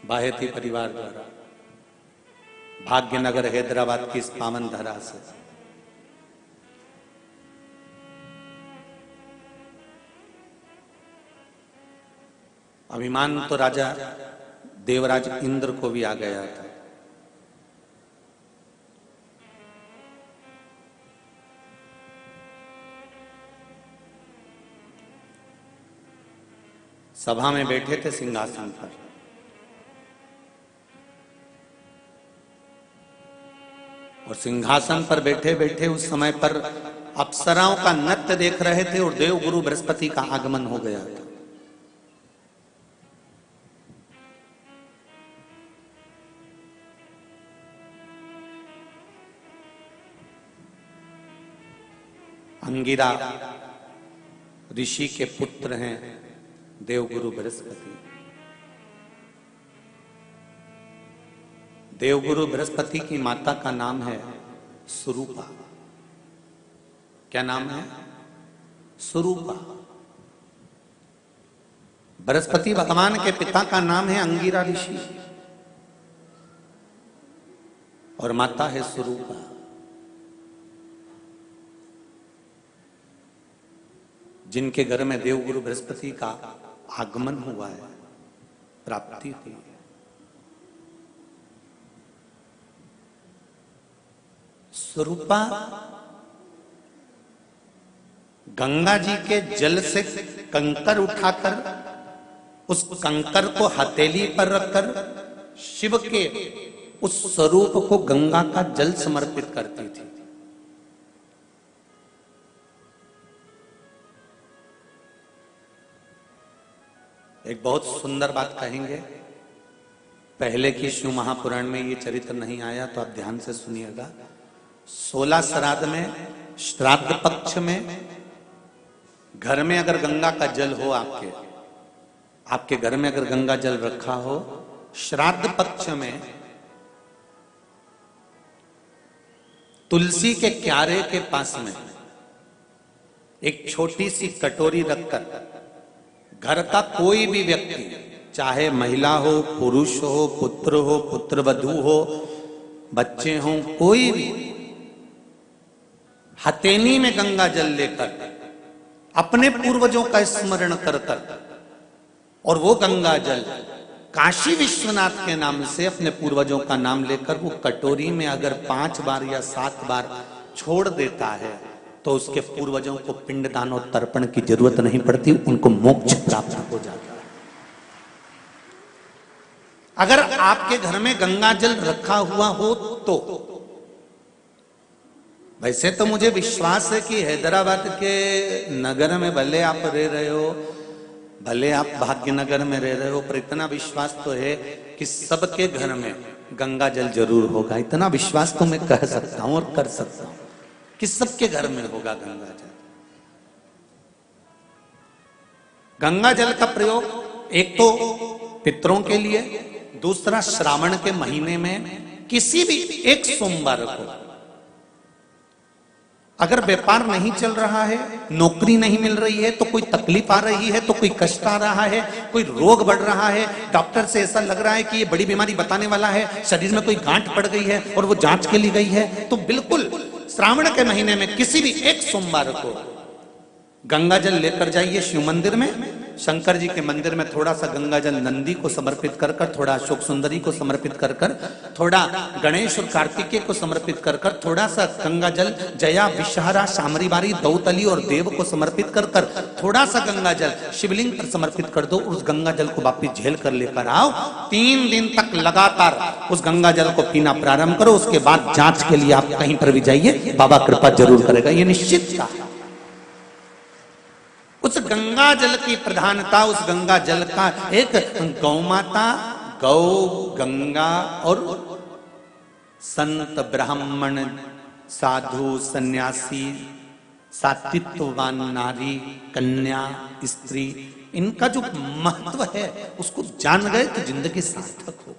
बाहेती परिवार द्वारा भाग्यनगर हैदराबाद की इस पावन धरा से अभिमान तो राजा देवराज इंद्र को भी आ गया था। सभा में बैठे थे सिंहासन पर, और सिंहासन पर बैठे बैठे उस समय पर अप्सराओं का नृत्य देख रहे थे और देवगुरु बृहस्पति का आगमन हो गया था। अंगिरा ऋषि के पुत्र हैं देवगुरु बृहस्पति। देवगुरु बृहस्पति की माता का नाम है सुरूपा। क्या नाम है? सुरूपा। बृहस्पति भगवान के पिता का नाम है अंगिरा ऋषि और माता है सुरूपा। जिनके घर में देवगुरु बृहस्पति का आगमन हुआ है, प्राप्ति हुई है। स्वरूपा गंगा जी के जल से कंकर उठाकर उस कंकर को हथेली पर रखकर शिव के उस स्वरूप को गंगा का जल समर्पित करती थी। एक बहुत सुंदर बात कहेंगे, पहले की शिव महापुराण में ये चरित्र नहीं आया तो आप ध्यान से सुनिएगा। 16 श्राद्ध में, श्राद्ध पक्ष में घर में अगर गंगा का जल हो, आपके घर में अगर गंगा जल रखा हो, श्राद्ध पक्ष में तुलसी के क्यारे के पास में एक छोटी सी कटोरी रखकर घर का कोई भी व्यक्ति, चाहे महिला हो, पुरुष हो, पुत्रवधू हो, बच्चे हों, कोई भी हथेली में गंगा जल लेकर अपने पूर्वजों का स्मरण कर और वो गंगा जल काशी विश्वनाथ के नाम से अपने पूर्वजों का नाम लेकर वो कटोरी में अगर 5 बार या 7 बार छोड़ देता है तो उसके पूर्वजों को पिंडदान और तर्पण की जरूरत नहीं पड़ती, उनको मोक्ष प्राप्त हो जाता है। अगर आपके घर में गंगा जल रखा हुआ हो तो वैसे तो मुझे विश्वास है कि हैदराबाद के नगर में भले आप रह रहे हो, भले आप भाग्यनगर में रह रहे हो, पर इतना विश्वास तो है कि सबके घर में गंगा जल जरूर होगा। इतना विश्वास तो मैं कह सकता हूं और कर सकता हूं कि सबके घर में होगा गंगा जल। गंगा जल का प्रयोग एक तो पितरों के लिए, दूसरा श्रावण के महीने में किसी भी एक सोमवार को अगर व्यापार नहीं चल रहा है, नौकरी नहीं मिल रही है, तो कोई तकलीफ आ रही है, तो कोई कष्ट आ रहा है, कोई रोग बढ़ रहा है, डॉक्टर से ऐसा लग रहा है कि ये बड़ी बीमारी बताने वाला है, शरीर में कोई गांठ पड़ गई है और वो जांच के लिए गई है, तो बिल्कुल श्रावण के महीने में किसी भी एक सोमवार को गंगा जल लेकर जाइए शिव मंदिर में। शंकर जी के मंदिर में थोड़ा सा गंगा जल नंदी को समर्पित कर कर, थोड़ा अशोक सुंदरी को समर्पित कर कर, थोड़ा गणेश और कार्तिकेय को समर्पित कर कर, थोड़ा सा गंगा जल जया, विषहरा, शामरीबारी, दौतली और देव को समर्पित कर कर, थोड़ा सा गंगा जल शिवलिंग पर समर्पित कर दो। उस गंगा जल को वापिस झेल कर लेकर आओ। 3 दिन तक लगातार उस गंगा जल को पीना प्रारंभ करो। उसके बाद जांच के लिए आप कहीं पर भी जाइए, बाबा कृपा जरूर करेगा, ये निश्चित था। उस गंगा जल की प्रधानता, उस गंगा जल का एक गौ माता, गौ, गंगा और संत, ब्राह्मण, साधु, सन्यासी, सात्वित्ववान नारी, कन्या, स्त्री, इनका जो महत्व है उसको जान गए तो जिंदगी सार्थक हो।